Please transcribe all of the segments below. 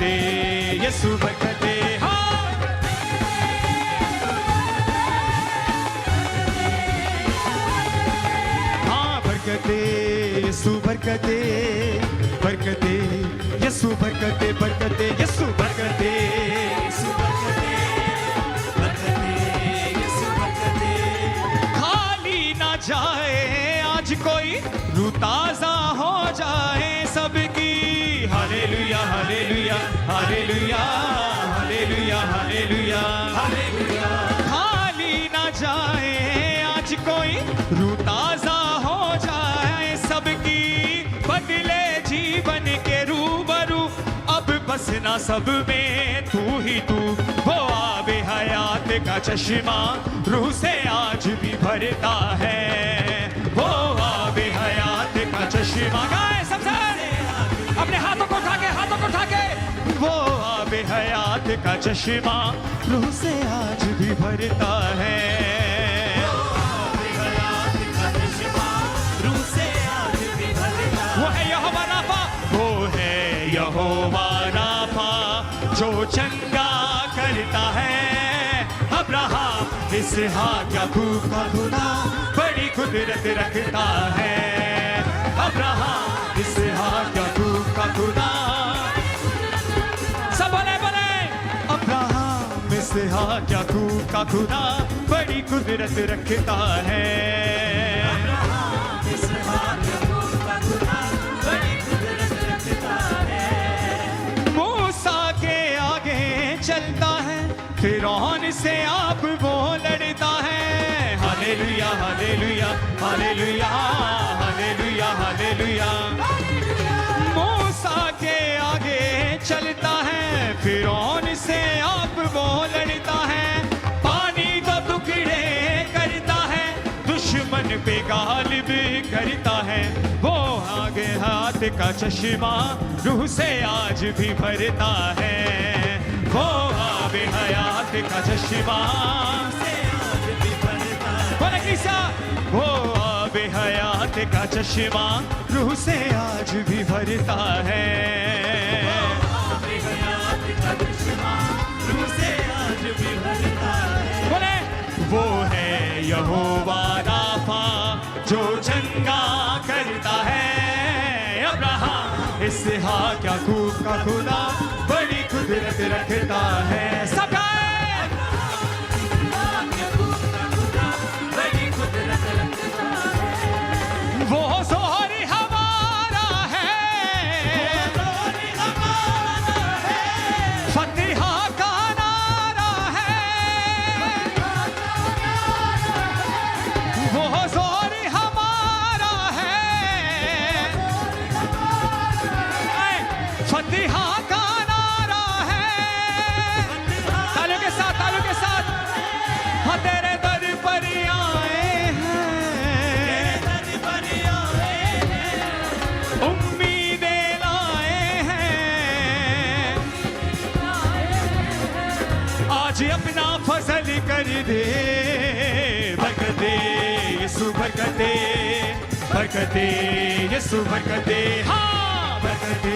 बरकते यीशु बरकते, हाँ हाँ बरकते यीशु बरकते, बरकते यीशु बरकते, बरकते यीशु बरकते, यीशु बरकते, बरकते यीशु बरकते। खाली ना जाए आज कोई, रूह ताजा हो जाए सबकी। Hallelujah hallelujah hallelujah hallelujah hallelujah hallelujah. खाली ना जाए आज कोई, रूह ताजा हो जाए सबकी। बदले जीवन के रूबरू, अब बसना सब में तू ही तू। वो आबे हयात का चश्मा रूह से आज भी भरता है। वो आबे हयात का चश्मा, गाए सबसे अपने हाथों को उठा के, हाथों को उठा के। वो आबे हयात का चश्मा रूह से आज भी भरता है। वो आबे हयात का चश्मा रूह से आज भी भरता है। वो है यहोवा राफा, वो है यहोवा राफा, जो चंगा करता है। अब्राहम इसहाक याकूब का खुदा बड़ी कुदरत रखता है। अब्राहम इसहाक याकूब का खुदा, सब बोले बोले। अब्राहम इसहाक याकूब का खुदा बड़ी कुदरत रखता है। अब्राहम इसहाक याकूब का खुदा बड़ी कुदरत रखता है। मूसा के आगे चलता है, फिरौन से आप वो लड़ता है। Hallelujah hallelujah hallelujah hallelujah hallelujah. मूसा के आगे चलता है, फिरौन से आप वो लड़ता है। पानी तो टुकड़े करता है, दुश्मन पे गालिब करता है। वो आगे हाथ का चश्मा रूह से आज भी भरता है। वो आगे हयात का चश्मा से आज भी भरता है। बोले किसा, वो आगे हयात का चश्मा रूह से आज भी भरता है। वो आगे हयात का चश्मा रूह से आज भी भरता है। बोले वो है यहोवा राफा, जो चंगा करता है। अब्राहम इसहाक याकूब का खुदा बड़ी कुदरत रखता है। सब वो जोहरी हमारा है, फतिहा का नारा है। वो जोहरी हमारा है, फतिहा का नारा है। तालियों के साथ, तालियों के साथ। हाँ तेरे दर पर आए हैं, उम्मीदें लाए हैं। आज अपना फजल कर दे। बरकते यीशु बरकते, बरकते यीशु बरकते, हाँ बरकते।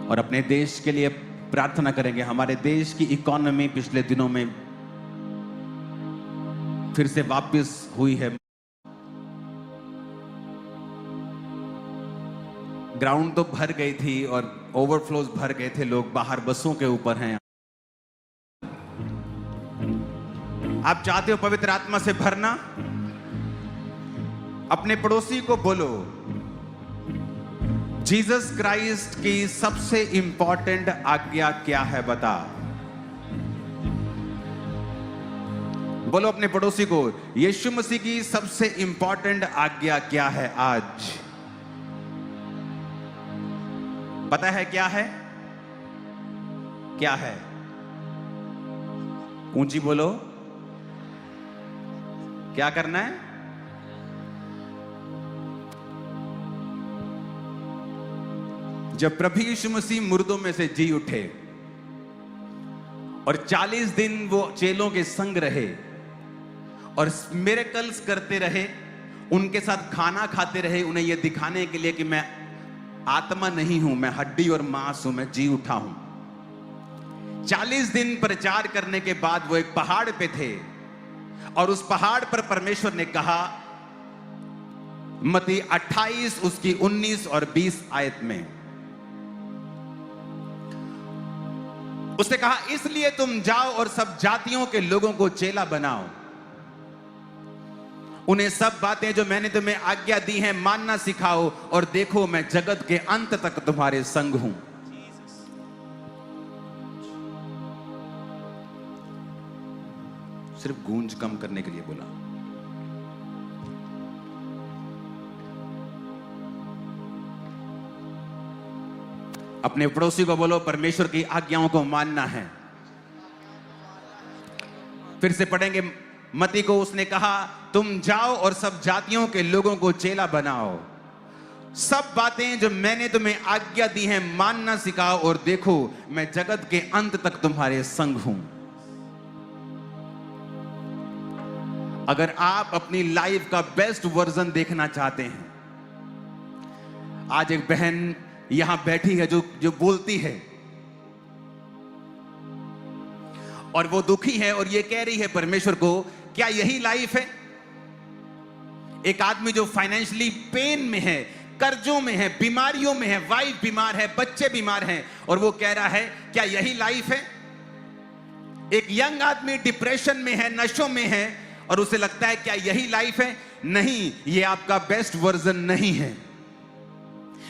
और अपने देश के लिए प्रार्थना करेंगे। हमारे देश की इकोनॉमी पिछले दिनों में फिर से वापस हुई है। ग्राउंड तो भर गई थी और ओवरफ्लोज भर गए थे, लोग बाहर बसों के ऊपर हैं। आप चाहते हो पवित्र आत्मा से भरना? अपने पड़ोसी को बोलो, जीसस क्राइस्ट की सबसे इंपॉर्टेंट आज्ञा क्या है बता। बोलो अपने पड़ोसी को, यीशु मसीह की सबसे इंपॉर्टेंट आज्ञा क्या है आज? पता है क्या है? क्या है? ऊंची बोलो, क्या करना है? जब प्रभु यीशु मसीह मुर्दों में से जी उठे और 40 दिन वो चेलों के संग रहे और मिरेकल्स करते रहे, उनके साथ खाना खाते रहे, उन्हें यह दिखाने के लिए कि मैं आत्मा नहीं हूं, मैं हड्डी और मांस हूं, मैं जी उठा हूं। 40 दिन प्रचार करने के बाद वो एक पहाड़ पे थे और उस पहाड़ पर परमेश्वर ने कहा, मत्ती 28 उसकी 19 और 20 आयत में उसने कहा, इसलिए तुम जाओ और सब जातियों के लोगों को चेला बनाओ, उन्हें सब बातें जो मैंने तुम्हें आज्ञा दी हैं मानना सिखाओ, और देखो मैं जगत के अंत तक तुम्हारे संग हूं। सिर्फ गूंज कम करने के लिए बोला। अपने पड़ोसी को बोलो, परमेश्वर की आज्ञाओं को मानना है। फिर से पढ़ेंगे, मत्ती को उसने कहा, तुम जाओ और सब जातियों के लोगों को चेला बनाओ, सब बातें जो मैंने तुम्हें आज्ञा दी हैं मानना सिखाओ, और देखो मैं जगत के अंत तक तुम्हारे संग हूं। अगर आप अपनी लाइफ का बेस्ट वर्जन देखना चाहते हैं, आज एक बहन यहां बैठी है जो बोलती है और वो दुखी है और ये कह रही है परमेश्वर को, क्या यही लाइफ है? एक आदमी जो फाइनेंशियली पेन में है, कर्जों में है, बीमारियों में है, वाइफ बीमार है, बच्चे बीमार हैं, और वो कह रहा है क्या यही लाइफ है? एक यंग आदमी डिप्रेशन में है, नशों में है, और उसे लगता है क्या यही लाइफ है? नहीं, ये आपका बेस्ट वर्जन नहीं है।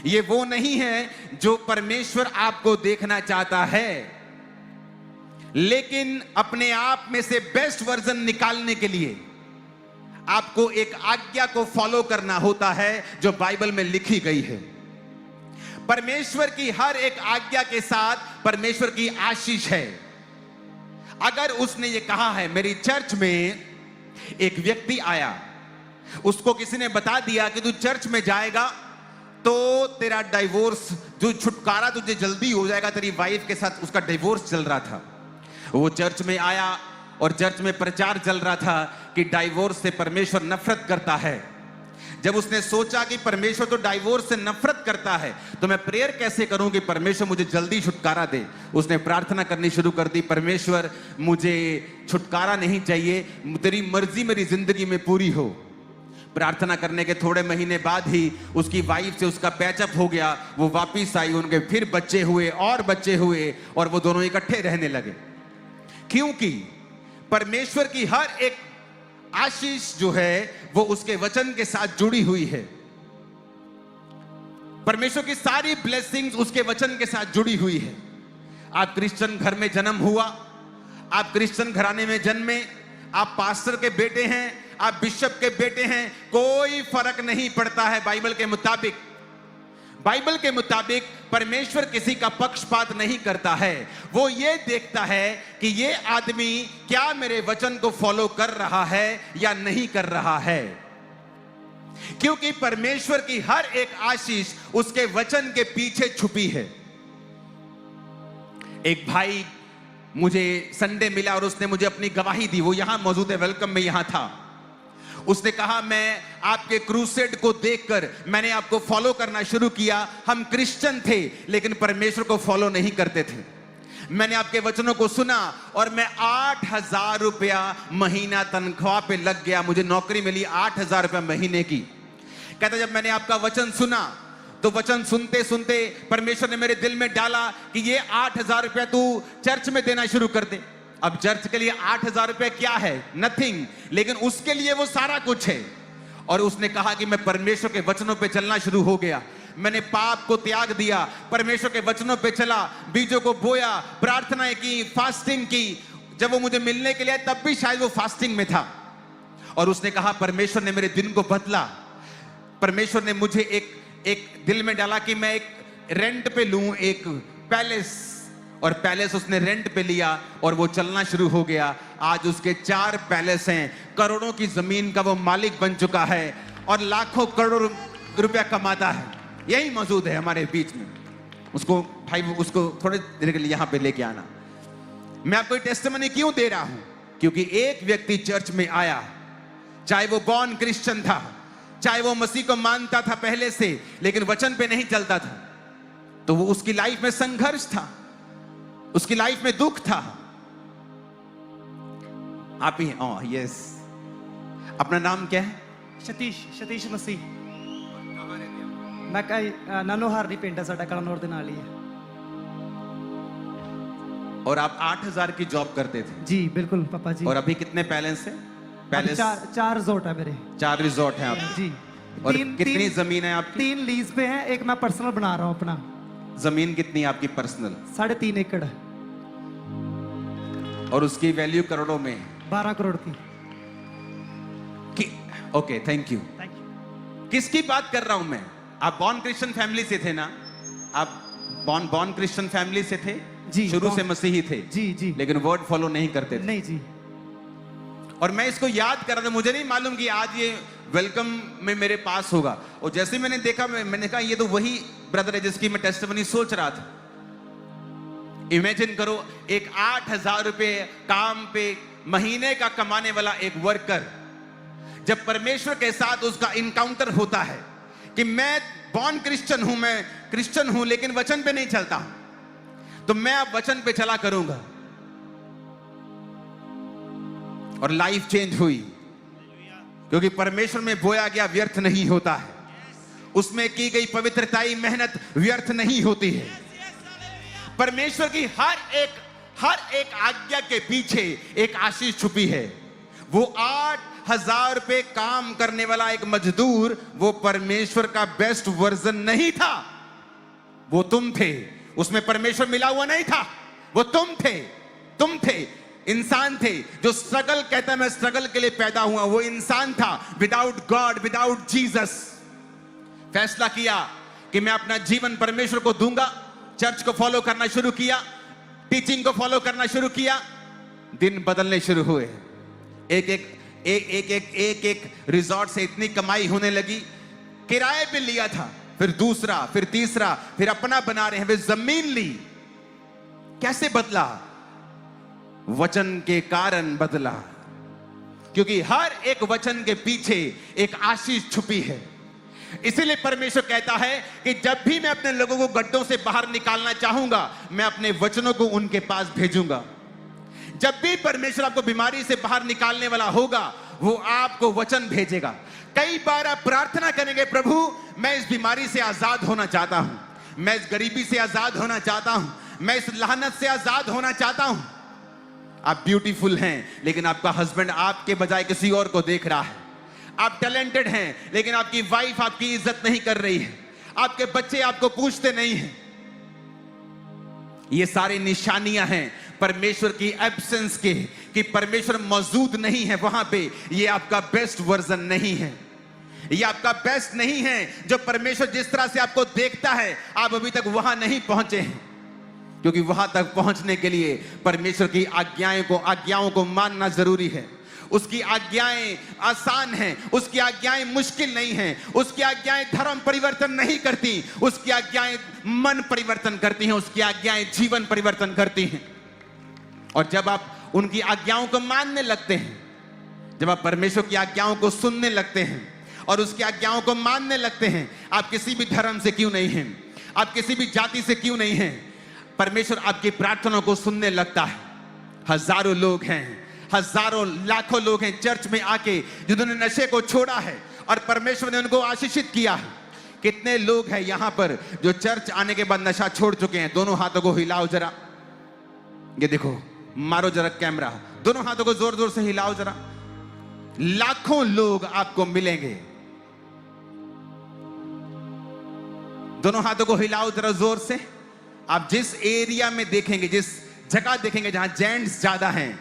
ये वो नहीं है जो परमेश्वर आपको देखना चाहता है। लेकिन अपने आप में से बेस्ट वर्जन निकालने के लिए आपको एक आज्ञा को फॉलो करना होता है जो बाइबल में लिखी गई है। परमेश्वर की हर एक आज्ञा के साथ परमेश्वर की आशीष है। अगर उसने ये कहा है, मेरी चर्च में एक व्यक्ति आया, उसको किसी ने बता दिया कि तू चर्च में जाएगा तो तेरा डाइवोर्स, जो छुटकारा तुझे जल्दी हो जाएगा, तेरी वाइफ के साथ उसका डिवोर्स चल रहा था। वो चर्च में आया और चर्च में प्रचार चल रहा था कि डाइवोर्स से परमेश्वर नफरत करता है। जब उसने सोचा कि परमेश्वर तो डाइवोर्स से नफरत करता है, तो मैं प्रेयर कैसे करूं कि परमेश्वर मुझे जल्दी छुटकारा दे। उसने प्रार्थना करनी शुरू कर दी, परमेश्वर मुझे छुटकारा नहीं चाहिए, तेरी मर्जी मेरी जिंदगी में पूरी हो। प्रार्थना करने के थोड़े महीने बाद ही उसकी वाइफ से उसका पैचअप हो गया। वो वापिस आई, उनके फिर बच्चे हुए और बच्चे हुए, और वो दोनों इकट्ठे रहने लगे। क्योंकि परमेश्वर की हर एक आशीष जो है वो उसके वचन के साथ जुड़ी हुई है। परमेश्वर की सारी ब्लेसिंग्स उसके वचन के साथ जुड़ी हुई है। आप क्रिश्चियन घर में जन्म हुआ, आप क्रिश्चियन घराने में जन्मे, आप पास्टर के बेटे हैं, आप बिशप के बेटे हैं, कोई फर्क नहीं पड़ता है। बाइबल के मुताबिक परमेश्वर किसी का पक्षपात नहीं करता है। वो ये देखता है कि ये आदमी क्या मेरे वचन को फॉलो कर रहा है या नहीं कर रहा है। क्योंकि परमेश्वर की हर एक आशीष उसके वचन के पीछे छुपी है। एक भाई मुझे संडे मिला और उसने मुझे अपनी गवाही दी। वो यहां मौजूद है, वेलकम में यहां था। उसने कहा, मैं आपके क्रूसेड को देखकर मैंने आपको फॉलो करना शुरू किया। हम क्रिश्चियन थे लेकिन परमेश्वर को फॉलो नहीं करते थे। मैंने आपके वचनों को सुना और मैं 8,000 रुपया महीना तनख्वाह पे लग गया। मुझे नौकरी मिली 8,000 रुपया महीने की। कहता, जब मैंने आपका वचन सुना तो वचन सुनते सुनते परमेश्वर ने मेरे दिल में डाला कि ये 8,000 रुपया तू चर्च में देना शुरू कर दे। अब चर्च के लिए 8,000 रुपए क्या है? नथिंग, लेकिन उसके लिए वो सारा कुछ है। और उसने कहा कि मैं परमेश्वर के वचनों पे चलना शुरू हो गया। मैंने पाप को त्याग दिया, परमेश्वर के वचनों पे चला, बीजों को बोया, प्रार्थनाएं की, फास्टिंग की। जब वो मुझे मिलने के लिए तब भी शायद वो फास्टिंग में था। और उसने कहा, परमेश्वर ने मेरे दिन को बदला। परमेश्वर ने मुझे एक दिल में डाला कि मैं एक रेंट पे लूं एक पैलेस, और पैलेस उसने रेंट पे लिया और वो चलना शुरू हो गया। आज उसके 4 पैलेस हैं, करोड़ों की जमीन का वो मालिक बन चुका है और लाखों करोड़ रुपया कमाता है। यही मौजूद है हमारे बीच में। उसको भाई, उसको थोड़े देर के लिए यहां पे लेके आना। मैं आपको टेस्टिमनी क्यों दे रहा हूं? क्योंकि एक व्यक्ति चर्च में आया, चाहे वो बॉर्न क्रिश्चियन था, चाहे वो मसीह को मानता था पहले से लेकिन वचन पे नहीं चलता था। तो वो उसकी लाइफ में संघर्ष था, उसकी लाइफ में दुख था। आप ही यस, अपना नाम क्या है? ਸਤੀਸ਼ ਮਸੀਹ। ਮੈਂ ਕਾ ਨਾਨੋਹਾਰ ਦੀ ਪਿੰਡ ਹੈ ਸਾਡਾ, ਕਲਨੌਰ ਦੇ ਨਾਲ ਹੀ ਹੈ। और आप 8,000 की जॉब करते थे जी बिल्कुल पापा जी। और अभी कितने पैलेस है? अभी पैलेस चार रिजॉर्ट है मेरे। 4 रिजॉर्ट हैं आप जी। और कितनी जमीन है आपकी? 3 लीज पे है, एक मैं पर्सनल बना रहा हूँ अपना। जमीन कितनी है आपकी पर्सनल? 3.5 एकड़। और उसकी वैल्यू करोड़ों में है। 12 करोड़ की। Okay, thank you. Thank you. किसकी बात कर रहा हूं मैं? आप बॉर्न क्रिश्चियन फैमिली से थे ना? आप बॉर्न क्रिश्चियन फैमिली से थे जी, शुरू से मसीही थे जी जी। लेकिन वर्ड फॉलो नहीं करते थे। नहीं जी। और मैं इसको याद कर रहा था, मुझे नहीं मालूम कि आज ये वेलकम में मेरे पास होगा। और जैसे मैंने देखा, मैंने कहा ये तो वही ब्रदर है जिसकी मैं टेस्टिमनी सोच रहा था। इमेजिन करो, एक 8,000 रुपए काम पे महीने का कमाने वाला एक वर्कर, जब परमेश्वर के साथ उसका इनकाउंटर होता है कि मैं बॉर्न क्रिश्चियन हूं, मैं क्रिश्चियन हूं लेकिन वचन पे नहीं चलता, तो मैं अब वचन पे चला करूंगा। और लाइफ चेंज हुई, क्योंकि परमेश्वर में बोया गया व्यर्थ नहीं होता है, उसमें की गई पवित्रताई मेहनत व्यर्थ नहीं होती है। परमेश्वर की हर एक आज्ञा के पीछे एक आशीष छुपी है। वो 8,000 रुपए काम करने वाला एक मजदूर, वो परमेश्वर का बेस्ट वर्जन नहीं था, वो तुम थे। उसमें परमेश्वर मिला हुआ नहीं था, वो तुम थे। इंसान थे जो स्ट्रगल, कहता है मैं स्ट्रगल के लिए पैदा हुआ, वो इंसान था विदाउट गॉड, विदाउट जीसस। फैसला किया कि मैं अपना जीवन परमेश्वर को दूंगा, चर्च को फॉलो करना शुरू किया, टीचिंग को फॉलो करना शुरू किया। दिन बदलने शुरू हुए। एक रिजॉर्ट से इतनी कमाई होने लगी, किराए पे लिया था, फिर दूसरा, फिर तीसरा, फिर अपना बना रहे हैं, फिर जमीन ली। कैसे बदला? वचन के कारण बदला, क्योंकि हर एक वचन के पीछे एक आशीष छुपी है। इसीलिए परमेश्वर कहता है कि जब भी मैं अपने लोगों को गड्ढों से बाहर निकालना चाहूंगा, मैं अपने वचनों को उनके पास भेजूंगा। जब भी परमेश्वर आपको बीमारी से बाहर निकालने वाला होगा, वो आपको वचन भेजेगा। कई बार आप प्रार्थना करेंगे, प्रभु मैं इस बीमारी से आजाद होना चाहता हूं, मैं इस गरीबी से आजाद होना चाहता हूं, मैं इस लानत से आजाद होना चाहता हूं। आप ब्यूटीफुल हैं लेकिन आपका हस्बैंड आपके बजाय किसी और को देख रहा है। आप टैलेंटेड हैं लेकिन आपकी वाइफ आपकी इज्जत नहीं कर रही है, आपके बच्चे आपको पूछते नहीं हैं। ये सारी निशानियां हैं परमेश्वर की एब्सेंस के, कि परमेश्वर मौजूद नहीं है वहां पे। ये आपका बेस्ट वर्जन नहीं है, ये आपका बेस्ट नहीं है। जो परमेश्वर जिस तरह से आपको देखता है, आप अभी तक वहां नहीं पहुंचे हैं, क्योंकि वहां तक पहुंचने के लिए परमेश्वर की आज्ञाओं को मानना जरूरी है। उसकी आज्ञाएं आसान हैं, उसकी आज्ञाएं मुश्किल नहीं हैं, उसकी आज्ञाएं धर्म परिवर्तन नहीं करती, उसकी आज्ञाएं मन परिवर्तन करती हैं, उसकी आज्ञाएं जीवन परिवर्तन करती हैं। और जब आप उनकी आज्ञाओं को मानने लगते हैं, जब आप परमेश्वर की आज्ञाओं को सुनने लगते हैं और उसकी आज्ञाओं को मानने लगते हैं, आप किसी भी धर्म से क्यों नहीं हैं, आप किसी भी जाति से क्यों नहीं हैं, परमेश्वर आपकी प्रार्थनाओं को सुनने लगता है। हजारों लोग हैं, हजारों लाखों लोग हैं चर्च में आके जिन्होंने नशे को छोड़ा है और परमेश्वर ने उनको आशीषित किया है। कितने लोग हैं यहां पर जो चर्च आने के बाद नशा छोड़ चुके हैं? दोनों हाथों को हिलाओ जरा, ये देखो, मारो जरा कैमरा, दोनों हाथों को जोर जोर से हिलाओ जरा। लाखों लोग आपको मिलेंगे, दोनों हाथों को हिलाओ जरा जोर से। आप जिस एरिया में देखेंगे, जिस जगह देखेंगे जहां जेंट्स ज्यादा हैं,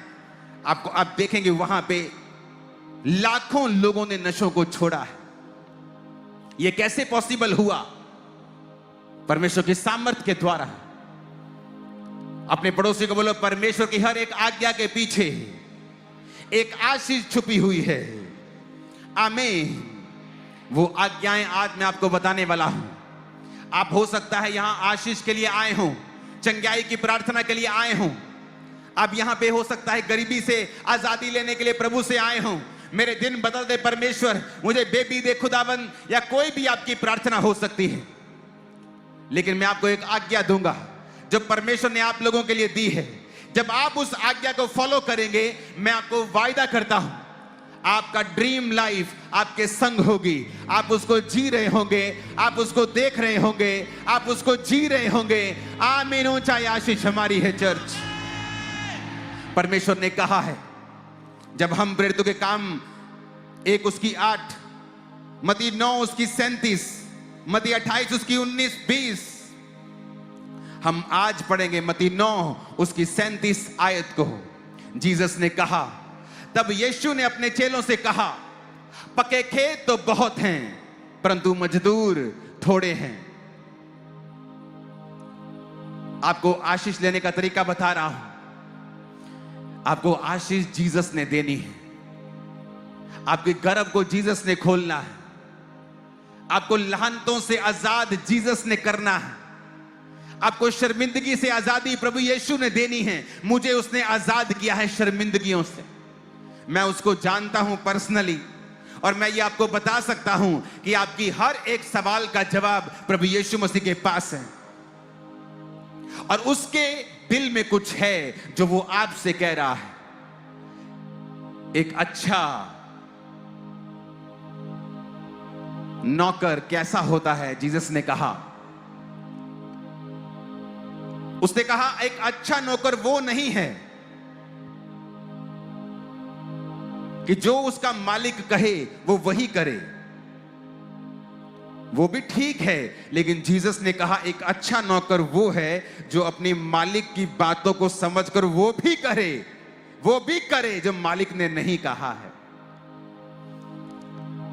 आप देखेंगे वहां पे लाखों लोगों ने नशों को छोड़ा है। यह कैसे पॉसिबल हुआ? परमेश्वर की सामर्थ्य के द्वारा। अपने पड़ोसी को बोलो, परमेश्वर की हर एक आज्ञा के पीछे एक आशीष छुपी हुई है। आमीन। वो आज्ञाएं आज मैं आपको बताने वाला हूं। आप हो सकता है यहां आशीष के लिए आए हों, चंगाई की प्रार्थना के लिए आए हों। आप यहां पे हो सकता है गरीबी से आजादी लेने के लिए प्रभु से आए हों। मेरे दिन बदल दे परमेश्वर, मुझे बेबी दे खुदावन, या कोई भी आपकी प्रार्थना हो सकती है। लेकिन मैं आपको एक आज्ञा दूंगा जो परमेश्वर ने आप लोगों के लिए दी है। जब आप उस आज्ञा को फॉलो करेंगे, मैं आपको वायदा करता हूं, आपका ड्रीम लाइफ आपके संग होगी। आप उसको जी रहे होंगे, आप उसको देख रहे होंगे, आप उसको जी रहे होंगे। आमीन। ऊंचाई आशीष हमारी है चर्च। परमेश्वर ने कहा है, जब हम प्रेरितों के काम 1 उसकी 8, मत्ती 9 उसकी 37, मत्ती 28 उसकी 19, 20, हम आज पढ़ेंगे मत्ती 9 उसकी 37 आयत को। जीसस ने कहा, तब यीशु ने अपने चेलों से कहा, पके खेत तो बहुत हैं परंतु मजदूर थोड़े हैं। आपको आशीष लेने का तरीका बता रहा हूं। आपको आशीष जीसस ने देनी है। आपके गर्भ को जीसस ने खोलना है। आपको लाहनतों से आजाद जीसस ने करना है। आपको शर्मिंदगी से आजादी प्रभु यीशु ने देनी है। मुझे उसने आजाद किया है शर्मिंदगियों से। मैं उसको जानता हूं पर्सनली, और मैं ये आपको बता सकता हूं कि आपकी हर एक सवाल का जवाब प्रभु यीशु मसीह के पास है, और उसके दिल में कुछ है जो वो आपसे कह रहा है। एक अच्छा नौकर कैसा होता है? जीसस ने कहा, उसने कहा एक अच्छा नौकर वो नहीं है कि जो उसका मालिक कहे वो वही करे। वो भी ठीक है, लेकिन जीसस ने कहा एक अच्छा नौकर वो है जो अपने मालिक की बातों को समझकर वो भी करे जो मालिक ने नहीं कहा है।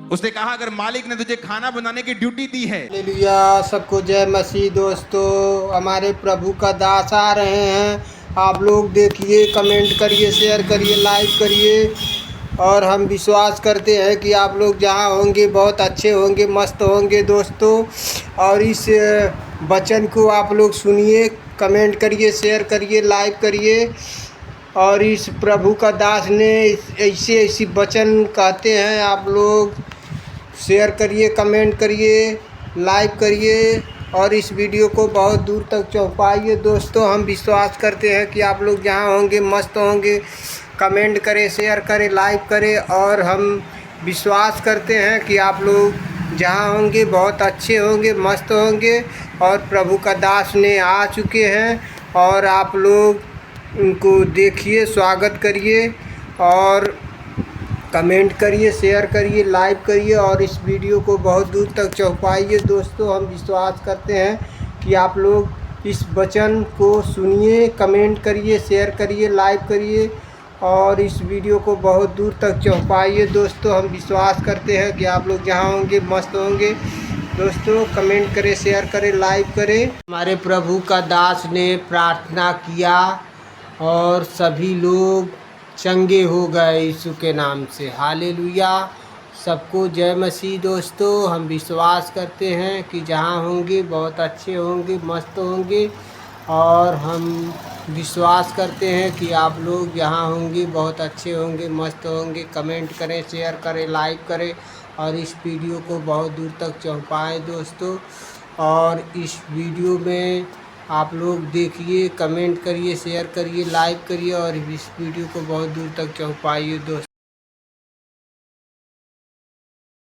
उसने कहा, अगर मालिक ने तुझे खाना बनाने की ड्यूटी दी है। हालेलुया, सबको जय मसीह। दोस्तों, हमारे प्रभु का दास आ रहे हैं। आप लोग देखिए, कमेंट करिए, शेयर करिए, लाइक करिए, और हम विश्वास करते हैं कि आप लोग जहाँ होंगे बहुत अच्छे होंगे, मस्त होंगे दोस्तों। और इस वचन को आप लोग सुनिए, कमेंट करिए, शेयर करिए, लाइक करिए। और इस प्रभु का दास ने ऐसे वचन कहते हैं। आप लोग शेयर करिए, कमेंट करिए, लाइक करिए, और इस वीडियो को बहुत दूर तक पहुंचाइए दोस्तों। हम विश्वास करते हैं कि आप लोग जहाँ होंगे मस्त होंगे। कमेंट करें, शेयर करें, लाइक करें, और हम विश्वास करते हैं कि आप लोग जहाँ होंगे बहुत अच्छे होंगे, मस्त होंगे। और प्रभु का दास ने आ चुके हैं, और आप लोग उनको देखिए, स्वागत करिए, और कमेंट करिए, शेयर करिए, लाइक करिए, और इस वीडियो को बहुत दूर तक पहुंचाइए दोस्तों। हम विश्वास करते हैं कि आप लोग इस वचन को सुनिए, कमेंट करिए, शेयर करिए, लाइक करिए, और इस वीडियो को बहुत दूर तक पहुंचाइए दोस्तों। हम विश्वास करते हैं कि आप लोग जहाँ होंगे मस्त होंगे दोस्तों। कमेंट करें, शेयर करें, लाइक करें। हमारे प्रभु का दास ने प्रार्थना किया और सभी लोग चंगे हो गए यीशु के नाम से। हालेलुया, सबको जय मसीह दोस्तों। हम विश्वास करते हैं कि जहाँ होंगे बहुत अच्छे होंगे, मस्त होंगे, और हम विश्वास करते हैं कि आप लोग जहाँ होंगे बहुत अच्छे होंगे, मस्त होंगे। कमेंट करें, शेयर करें, लाइक करें, और इस वीडियो को बहुत दूर तक पहुंचाएं दोस्तों। और इस वीडियो में आप लोग देखिए, कमेंट करिए, शेयर करिए, लाइक करिए, और इस वीडियो को बहुत दूर तक पहुंचाइए दोस्तों।